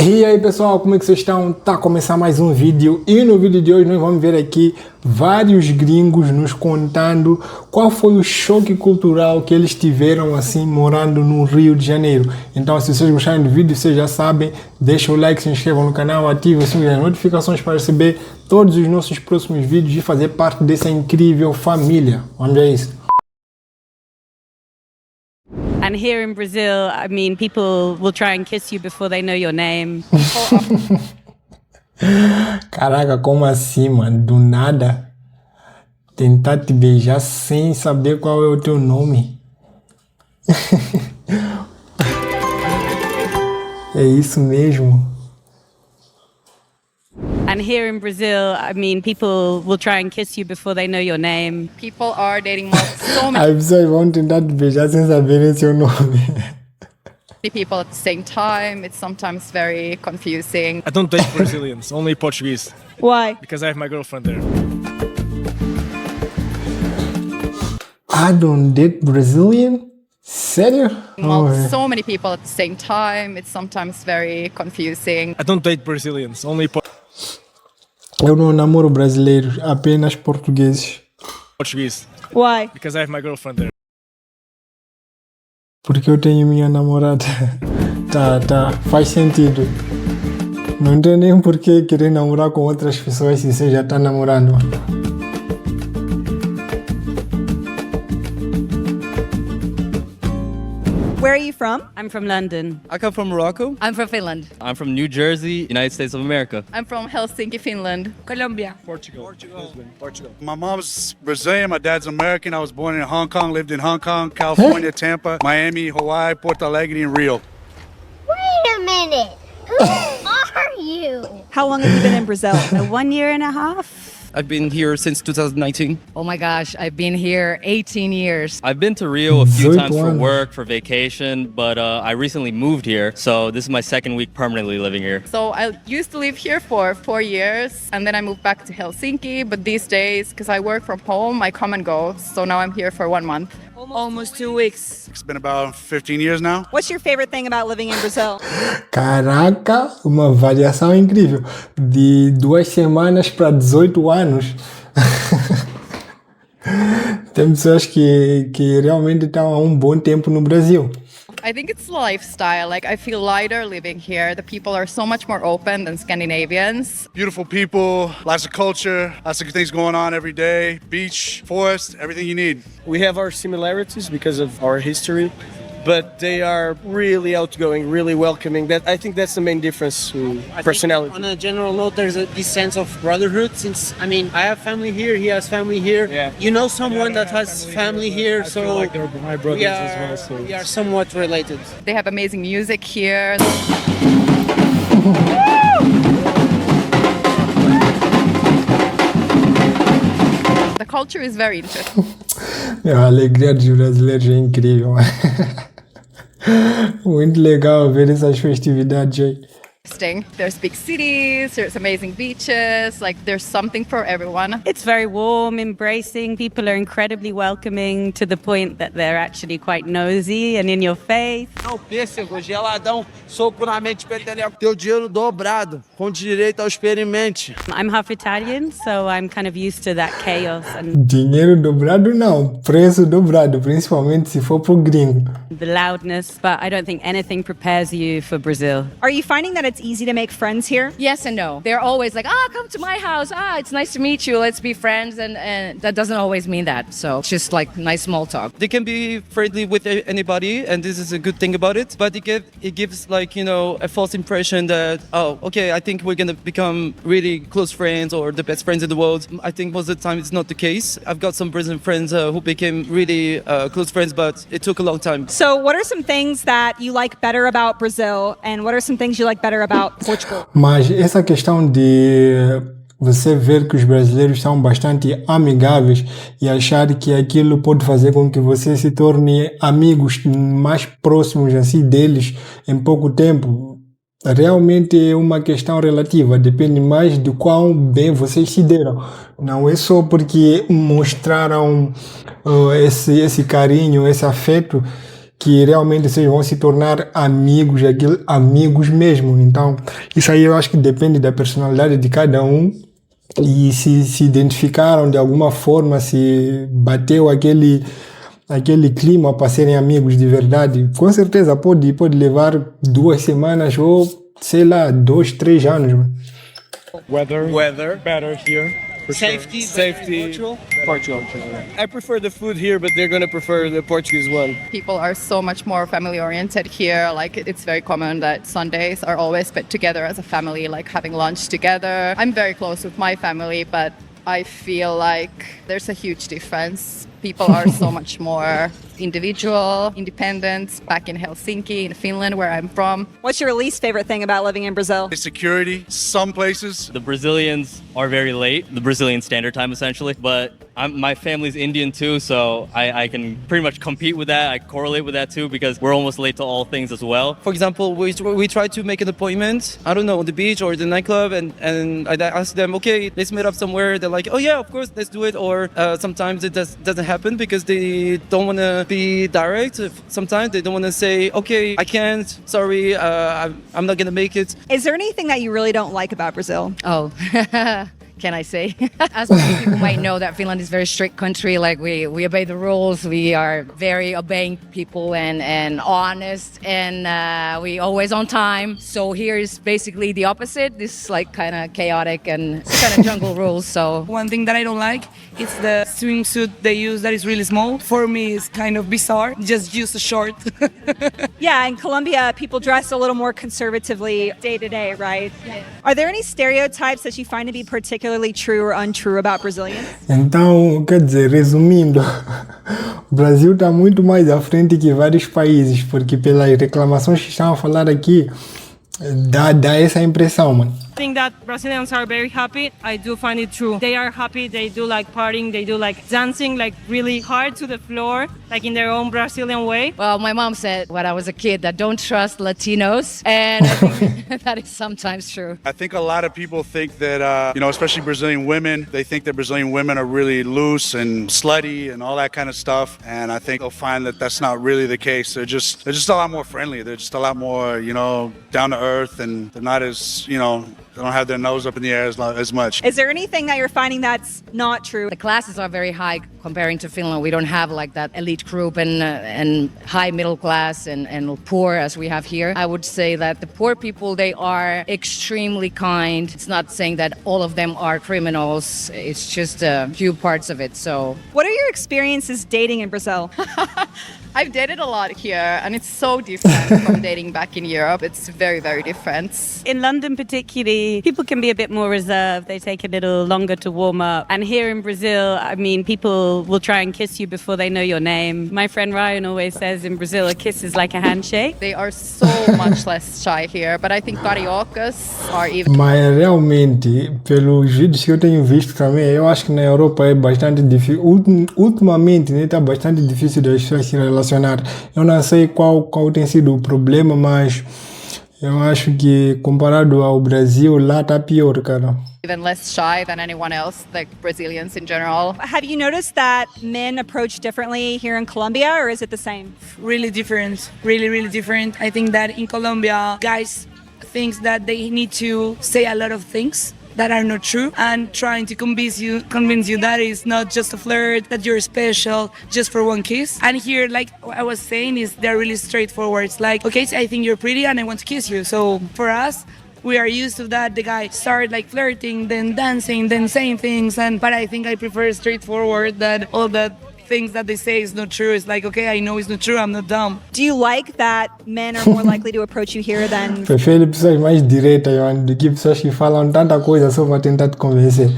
E aí pessoal, como é que vocês estão? Tá a começar mais um vídeo e no vídeo de hoje nós vamos ver aqui vários gringos nos contando qual foi o choque cultural que eles tiveram assim morando no Rio de Janeiro. Então se vocês gostarem do vídeo, vocês já sabem, deixa o like, se inscrevam no canal, ativem as notificações para receber todos os nossos próximos vídeos e fazer parte dessa incrível família. Vamos ver isso. And here in Brazil, I mean, people will try and kiss you before they know your name. Caraca, como assim, mano? Do nada tentar te beijar sem saber qual é o teu nome. É isso mesmo. And here in Brazil, I mean, people will try and kiss you before they know your name. People are dating so many As pessoas vão tentar te beijar sem saberem seu nome. people at the same time. It's sometimes very confusing. I don't date Brazilians, only Portuguese. Why? Because I have my girlfriend there. I don't date Brazilian? Sério? So many people at the same time. It's sometimes very confusing. I don't date Brazilians, only Eu não namoro brasileiros, apenas portugueses. Portuguese. Why? Because I have my girlfriend there. Porque eu tenho minha namorada. Tá, faz sentido. Não tem nem por que querer namorar com outras pessoas se você já tá namorando. Where are you from? I'm from London. I come from Morocco. I'm from Finland. I'm from New Jersey, United States of America. I'm from Helsinki, Finland. Colombia. Portugal. Portugal. My mom's Brazilian, my dad's American. I was born in Hong Kong, lived in Hong Kong, California, Tampa, Miami, Hawaii, Porto Alegre, and Rio. Wait a minute. Who are you? How long have you been in Brazil? 1 year and a half. I've been here since 2019. Oh my gosh, I've been here 18 years. I've been to Rio a few times for 18. work, for vacation, but I recently moved here, so this is my second week permanently living here. So I used to live here for 4 years and then I moved back to Helsinki. But these days, because I work from home, I come and go. So now I'm here for 1 month. Almost 2 weeks. It's been about 15 years now. What's your favorite thing about living in Brazil? Caraca, uma variação incrível. De 2 semanas para 18 anos. Tem pessoas que realmente estão há um bom tempo no Brasil. I think it's lifestyle. Like I feel lighter living here. The people are so much more open than Scandinavians. Beautiful people, lots of culture, lots of things going on every day. Beach, forest, everything you need. We have our similarities because of our history, but they are really outgoing, really welcoming. I think that's the main difference in personality. On a general note, there's this sense of brotherhood. Since I have family here, he has family here. Yeah. You know someone that has family here, I so feel like they're my brothers as well. So we are somewhat related. They have amazing music here. The culture is very interesting. A alegria dos brasileiros é incrível. Muito legal ver essas festividades aí. There's big cities, there's amazing beaches, like there's something for everyone. It's very warm, embracing. People are incredibly welcoming to the point that they're actually quite nosy and in your face. Não, pêssego, geladão, soco na mente, peteleco. Teu dinheiro dobrado, com direito ao experimente. I'm half Italian, so I'm kind of used to that chaos and Dinheiro dobrado não, preço dobrado, principalmente se for pro gringo. the loudness, but I don't think anything prepares you for Brazil. Are you finding that it's easy to make friends here? Yes and no. They're always like, come to my house. It's nice to meet you. Let's be friends. And that doesn't always mean that. So it's just like nice small talk. They can be friendly with anybody, and this is a good thing about it, but it gives like, a false impression that, oh, okay, I think we're gonna become really close friends or the best friends in the world. I think most of the time it's not the case. I've got some Brazilian friends who became really close friends, but it took a long time. So what are some things that you like better about Brazil, and what are some things you like better about Portugal? Mas essa questão de você ver que os brasileiros são bastante amigáveis e achar que aquilo pode fazer com que você se torne amigos mais próximos assim deles em pouco tempo, realmente é uma questão relativa, depende mais de quão bem vocês se deram. Não é só porque mostraram esse carinho, esse afeto, que realmente vocês vão se tornar amigos, amigos mesmo. Então, isso aí eu acho que depende da personalidade de cada um e se identificaram de alguma forma, se bateu aquele clima para serem amigos de verdade. Com certeza pode levar 2 semanas ou, sei lá, 2, 3 anos. Weather. Better here. Safety. Portugal. I prefer the food here, but they're gonna prefer the Portuguese one. People are so much more family oriented here. Like it's very common that Sundays are always spent together as a family, like having lunch together. I'm very close with my family, but I feel like there's a huge difference. People are so much more individual, independent. Back in Helsinki, in Finland, where I'm from. What's your least favorite thing about living in Brazil? Security, some places. The Brazilians are very late, the Brazilian standard time essentially, but my family's Indian too, so I can pretty much compete with that. I correlate with that too because we're almost late to all things as well. For example, we try to make an appointment, I don't know, on the beach or the nightclub, and I ask them, okay, let's meet up somewhere. They're like, oh yeah, of course, let's do it. Or sometimes it doesn't happen because they don't want to be direct. Sometimes they don't want to say, okay, I can't, sorry, I'm not going to make it. Is there anything that you really don't like about Brazil? Oh, can I say? As many people might know that Finland is a very strict country. Like we obey the rules. We are very obeying people and honest, and we always on time. So here is basically the opposite. This like kind of chaotic and kind of jungle rules. So one thing that I don't like is the swimsuit they use that is really small. For me, it's kind of bizarre. Just use a short. Yeah, in Colombia, people dress a little more conservatively day to day, right? Yeah. Are there any stereotypes that you find to be particularly true or untrue about Brazilians? Então, quer dizer, resumindo, o Brasil está muito mais à frente que vários países, porque pelas reclamações que estão a falar aqui, dá essa impressão, mano. I think that Brazilians are very happy. I do find it true. They are happy. They do like partying. They do like dancing, like really hard to the floor, like in their own Brazilian way. Well, my mom said when I was a kid that don't trust Latinos, and I think that is sometimes true. I think a lot of people think that, especially Brazilian women, they think that Brazilian women are really loose and slutty and all that kind of stuff. And I think they'll find that that's not really the case. They're just a lot more friendly. They're just a lot more, down to earth, and they're not as, they don't have their nose up in the air as much. Is there anything that you're finding that's not true? The classes are very high comparing to Finland. We don't have like that elite group and high middle class and poor as we have here. I would say that the poor people, they are extremely kind. It's not saying that all of them are criminals. It's just a few parts of it. So, what are your experiences dating in Brazil? I've dated a lot here, and it's so different from dating back in Europe. It's very, very different. In London particularly, people can be a bit more reserved. They take a little longer to warm up. And here in Brazil, I mean, people will try and kiss you before they know your name. My friend Ryan always says in Brazil, a kiss is like a handshake. They are so much less shy here, but I think cariocas are even... Mas realmente, pelos vídeos que eu tenho visto também, eu acho que na Europa é bastante difícil. Ultimamente, né, está bastante difícil das pessoas se relacionar. Eu não sei qual tem sido o problema, mas eu acho que comparado ao Brasil, lá está pior, cara. Even less shy than anyone else, like Brazilians in general. Have you noticed that men approach differently here in Colombia, or is it the same? Really different. Really, really different. I think that in Colombia, guys think that they need to say a lot of things that are not true, and trying to convince you that it's not just a flirt, that you're special just for one kiss. And here, like I was saying, is they're really straightforward. It's like, okay, so I think you're pretty and I want to kiss you. So for us, we are used to that. The guy started like flirting, then dancing, then saying things, but I think I prefer straightforward, that all that things that they say is not true. It's like, okay, I know it's not true, I'm not dumb. Do you like that men are more likely to approach you here than... Prefere pessoas mais diretas, do que pessoas que falam tanta coisa só para tentar te convencer.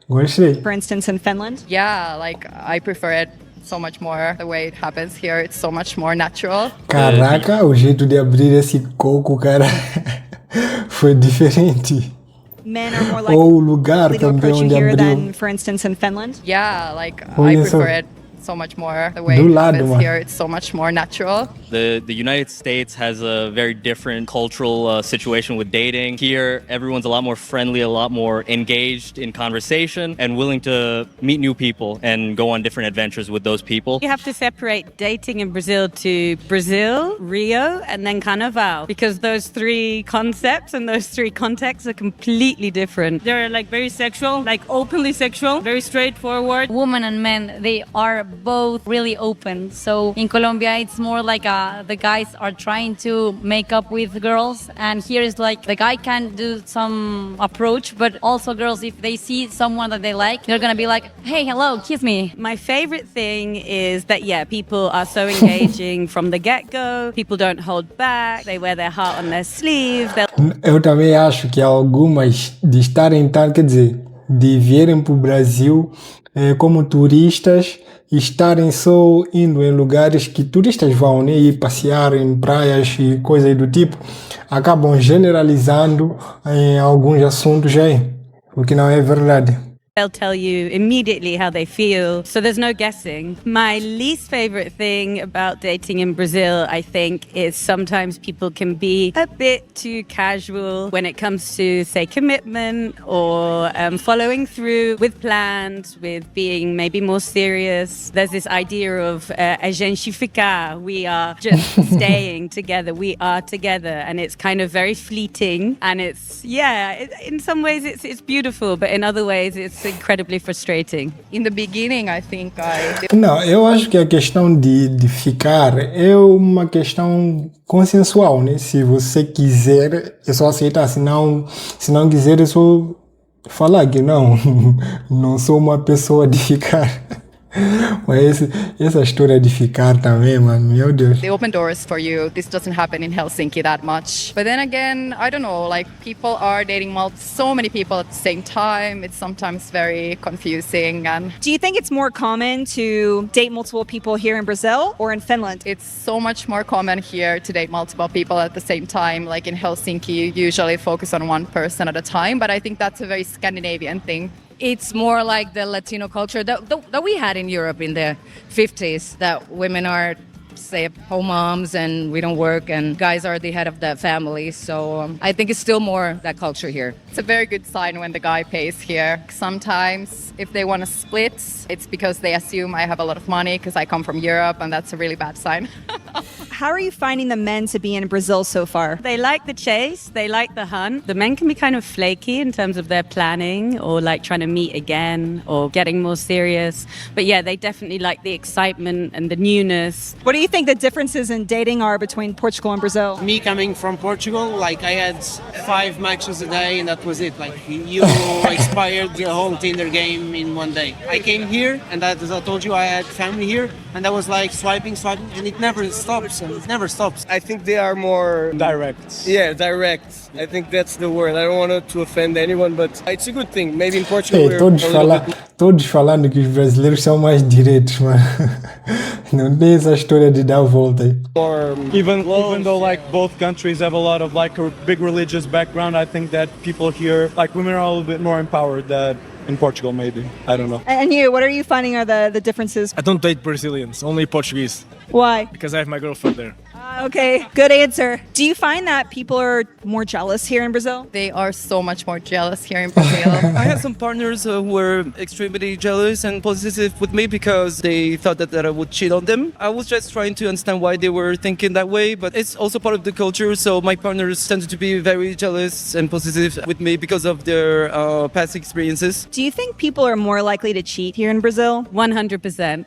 Gostei. For instance, in Finland? Yeah, like I prefer it so much more the way it happens here. It's so much more natural. Caraca, o jeito de abrir esse coco, cara, foi diferente. Men are more Ou o lugar likely to também approach you onde here abriu. than, for instance, in Finland? Yeah, like I prefer it so much more. The way Do it lado, happens mano. here, it's so much more natural. The United States has a very different cultural situation with dating. Here, everyone's a lot more friendly, a lot more engaged in conversation, and willing to meet new people and go on different adventures with those people. You have to separate dating in Brazil to Brazil, Rio, and then Carnaval, because those three concepts and those three contexts are completely different. They're like very sexual, like openly sexual, very straightforward. Women and men, they are both really open. So in Colombia, it's more like the guys are trying to make up with girls, and here is like the guy can do some approach, but also girls, if they see someone that they like, they're gonna be like, hey, hello, kiss me. My favorite thing is that, yeah, people are so engaging from the get-go. People don't hold back. They wear their heart on their sleeve. Eu também acho que algumas de estarem, quer dizer, de virem para o Brasil como turistas e estarem só indo em lugares que turistas vão, né, ir passear em praias e coisas do tipo, acabam generalizando em alguns assuntos aí, o que não é verdade. They'll tell you immediately how they feel, so there's no guessing. My least favorite thing about dating in Brazil, I think, is sometimes people can be a bit too casual when it comes to, say, commitment or following through with plans, with being maybe more serious. There's this idea of a gente ficar. We are just staying together. We are together, and it's kind of very fleeting. And it's, in some ways it's beautiful, but in other ways it's incredibly frustrating. In the beginning, I think Não, eu acho que a questão de ficar é uma questão consensual, né? Se você quiser, é só aceitar. Se não quiser, é só falar que não, não sou uma pessoa de ficar. Mas essa história de ficar também, mano, meu Deus. they open doors for you. This doesn't happen in Helsinki that much. But then again, I don't know, like people are dating so many people at the same time. It's sometimes very confusing. And Do you think it's more common to date multiple people here in Brazil or in Finland? it's so much more common here to date multiple people at the same time. Like in Helsinki, you usually focus on one person at a time. But I think that's a very Scandinavian thing. It's more like the Latino culture that we had in Europe in the 50s, that women are, say, home moms and we don't work, and guys are the head of the family. So I think it's still more that culture here. It's a very good sign when the guy pays here. Sometimes if they want to split, it's because they assume I have a lot of money because I come from Europe, and that's a really bad sign. How are you finding the men to be in Brazil so far? They like the chase, they like the hunt. The men can be kind of flaky in terms of their planning or like trying to meet again or getting more serious. But yeah, they definitely like the excitement and the newness. What do you think the differences in dating are between Portugal and Brazil? Me coming from Portugal, like I had 5 matches a day and that was it. Like you expired the whole Tinder game in one day. I came here and as I told you, I had family here and I was like swiping and it never stops. It never stops. I think they are more Direct. Yeah, direct. I think that's the word. I don't want to offend anyone, but it's a good thing. Maybe in Portugal we're todos falando que os brasileiros são mais diretos, mano. Não tem essa história de dar a volta aí. Even though like both countries have a lot of like a big religious background, I think that people here, like women, are a little bit more empowered than in Portugal, maybe. I don't know. And you, what are you finding are the differences? I don't date Brazilians, only Portuguese. Why? Because I have my girlfriend there. Okay, good answer. Do you find that people are more jealous here in Brazil? They are so much more jealous here in Brazil. I had some partners who were extremely jealous and possessive with me because they thought that I would cheat on them. I was just trying to understand why they were thinking that way, but it's also part of the culture. So my partners tended to be very jealous and possessive with me because of their past experiences. Do you think people are more likely to cheat here in Brazil? 100%.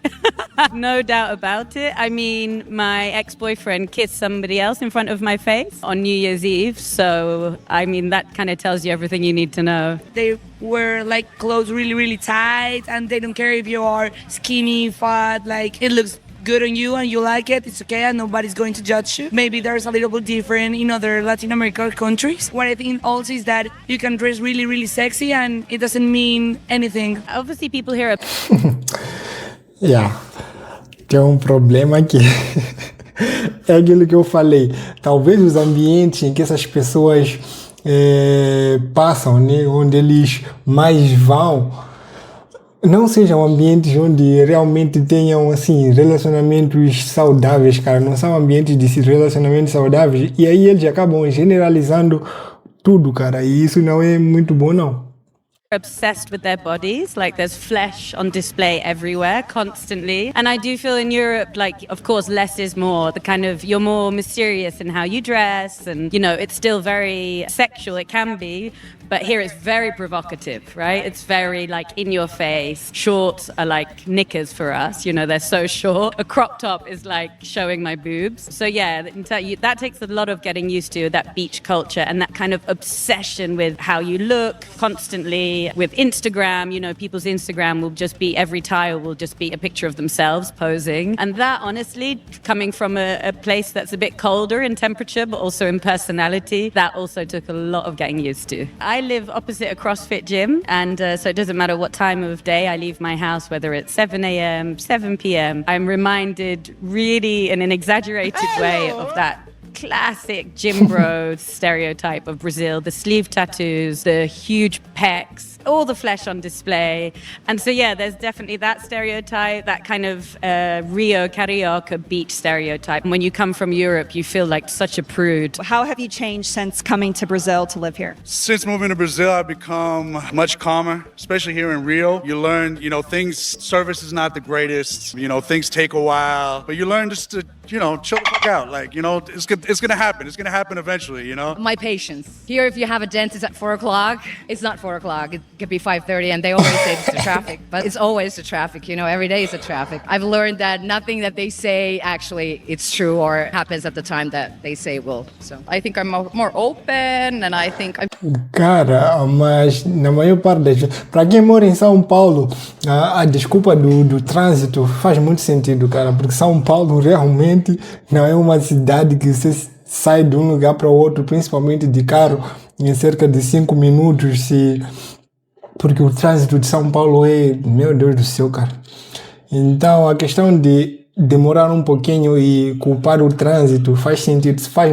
No doubt about it. I mean, my ex-boyfriend kissed somebody else in front of my face on New Year's Eve. So, I mean, that kind of tells you everything you need to know. They wear like clothes really, really tight, and they don't care if you are skinny, fat, like it looks good on you and you like it, it's okay and nobody's going to judge you. Maybe there's a little bit different in other Latin American countries. What I think also is that you can dress really, really sexy and it doesn't mean anything. Obviously, people here are... Yeah. Tem problema aqui. É aquilo que eu falei. Talvez os ambientes em que essas pessoas passam, né, onde eles mais vão, não sejam ambientes onde realmente tenham assim relacionamentos saudáveis, cara. Não são ambientes de relacionamentos saudáveis e aí eles acabam generalizando tudo, cara. E isso não é muito bom, não. Obsessed with their bodies, like there's flesh on display everywhere constantly. And I do feel in Europe, like, of course, less is more. The kind of, you're more mysterious in how you dress, and you know, it's still very sexual, it can be, but here it's very provocative, right? It's very like in your face. Shorts are like knickers for us, you know, they're so short. A crop top is like showing my boobs. So yeah, that takes a lot of getting used to, that beach culture and that kind of obsession with how you look constantly. With Instagram, you know, people's Instagram will just be, every tile will just be a picture of themselves posing. And that, honestly, coming from a place that's a bit colder in temperature, but also in personality, that also took a lot of getting used to. I live opposite a CrossFit gym, and so it doesn't matter what time of day I leave my house, whether it's 7 a.m., 7 p.m., I'm reminded really in an exaggerated way of that classic gym bro stereotype of Brazil, the sleeve tattoos, the huge pecs, all the flesh on display. And so, yeah, there's definitely that stereotype, that kind of Rio Carioca beach stereotype. And when you come from Europe, you feel like such a prude. How have you changed since coming to Brazil to live here? Since moving to Brazil, I've become much calmer, especially here in Rio. You learn, you know, service is not the greatest, you know, things take a while, but you learn just to, you know, chill the fuck out. Like, you know, it's gonna happen. It's gonna happen eventually, you know? My patience. Here, if you have a dentist at 4 o'clock, it's not 4 o'clock. It could be 5:30, and they always say it's the traffic. But it's always the traffic, you know, every day is the traffic. I've learned that nothing that they say, actually, it's true or happens at the time that they say will. So I think I'm more open, and I think I'm... Cara, mas na maior parte das vezes, para quem mora em São Paulo, a desculpa do trânsito faz muito sentido, cara, porque São Paulo realmente não é uma cidade que você sai de um lugar para o outro, principalmente de carro, em cerca de 5 minutos, porque o trânsito de São Paulo é, meu Deus do céu, cara. Então a questão de demorar um pouquinho e culpar o trânsito faz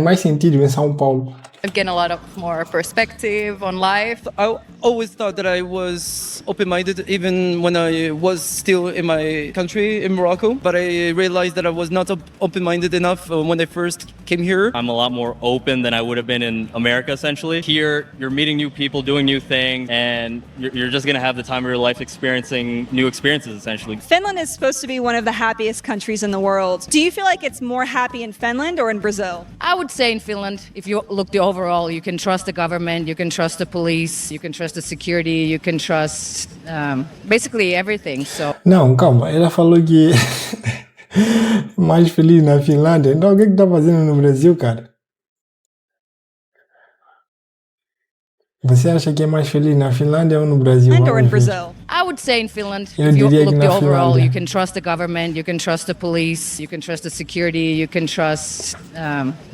mais sentido em São Paulo. I've gained a lot of more perspective on life. I always thought that I was open-minded even when I was still in my country, in Morocco. But I realized that I was not open-minded enough when I first came here. I'm a lot more open than I would have been in America, essentially. Here, you're meeting new people, doing new things, and you're just going to have the time of your life experiencing new experiences, essentially. Finland is supposed to be one of the happiest countries in the world. Do you feel like it's more happy in Finland or in Brazil? I would say in Finland, if you look the overall, you can trust the government, you can trust the police, you can trust the security, you can trust basically everything. So. Não, calma, ela falou que mais feliz na Finlândia. Então o que tá fazendo no Brasil, cara? Você acha que é mais feliz na Finlândia ou no Brasil? Or in Brazil? I would say in Finland, if you look the overall, you can trust the government, you can trust the police, you can trust the security, you can trust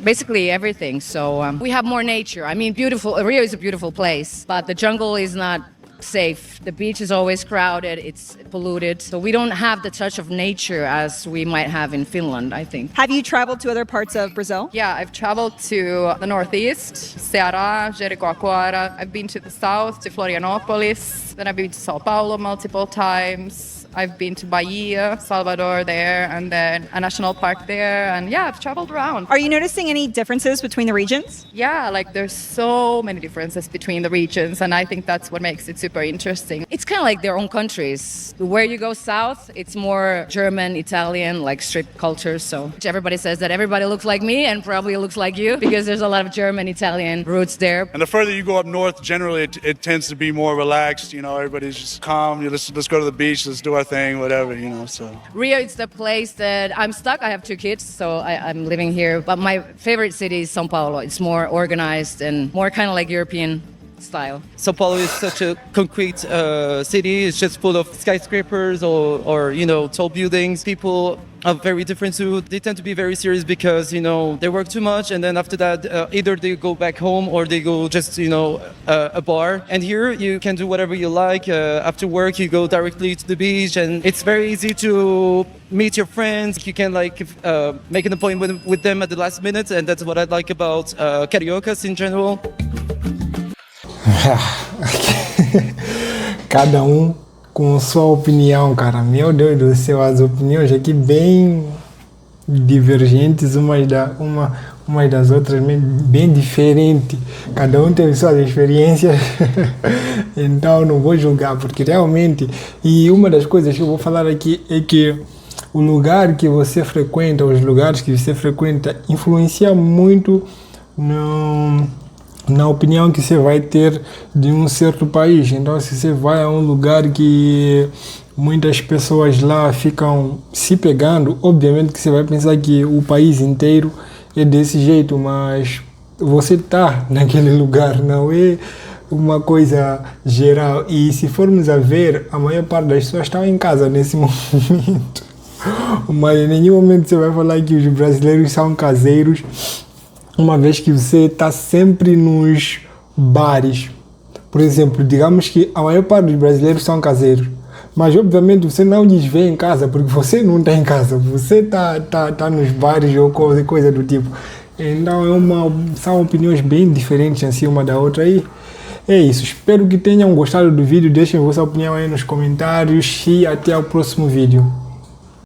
basically everything. So we have more nature. I mean, Rio is a beautiful place, but the jungle is not safe. The beach is always crowded, it's polluted. So we don't have the touch of nature as we might have in Finland, I think. Have you traveled to other parts of Brazil? Yeah, I've traveled to the northeast, Ceará, Jericoacoara. I've been to the south, to Florianopolis. Then I've been to Sao Paulo multiple times. I've been to Bahia, Salvador there, and then a national park there. And yeah, I've traveled around. Are you noticing any differences between the regions? Yeah, like there's so many differences between the regions. And I think that's what makes it super interesting. It's kind of like their own countries. Where you go south, it's more German, Italian, like strict cultures. So everybody says that everybody looks like me and probably looks like you because there's a lot of German, Italian roots there. And the further you go up north, generally it tends to be more relaxed. You know, everybody's just calm. Let's go to the beach. Let's do our thing, whatever, you know. So Rio is the place that I'm stuck. I have 2 kids, so I'm living here. But my favorite city is São Paulo. It's more organized and more kind of like European style. Sao Paulo is such a concrete city. It's just full of skyscrapers or you know, tall buildings. People are very different too. They tend to be very serious because, you know, they work too much, and then after that, either they go back home or they go just, you know, a bar. And here you can do whatever you like. After work, you go directly to the beach, and it's very easy to meet your friends. You can like make an appointment with them at the last minute, and that's what I like about Cariocas in general. Cada um com sua opinião, cara. Meu Deus do céu, as opiniões aqui bem divergentes umas das outras, bem diferentes. Cada um teve suas experiências, então não vou julgar, porque realmente, e uma das coisas que eu vou falar aqui é que o lugar que você frequenta, os lugares que você frequenta, influencia muito na opinião que você vai ter de um certo país. Então, se você vai a um lugar que muitas pessoas lá ficam se pegando, obviamente que você vai pensar que o país inteiro é desse jeito, mas você tá naquele lugar, não é uma coisa geral. E se formos a ver, a maior parte das pessoas estão em casa nesse momento. Mas em nenhum momento você vai falar que os brasileiros são caseiros, uma vez que você está sempre nos bares. Por exemplo, digamos que a maior parte dos brasileiros são caseiros, mas obviamente você não lhes vê em casa, porque você não está em casa, você tá nos bares ou coisa do tipo. Então são opiniões bem diferentes assim uma da outra aí. É isso, espero que tenham gostado do vídeo, deixem vossa opinião aí nos comentários e até o próximo vídeo.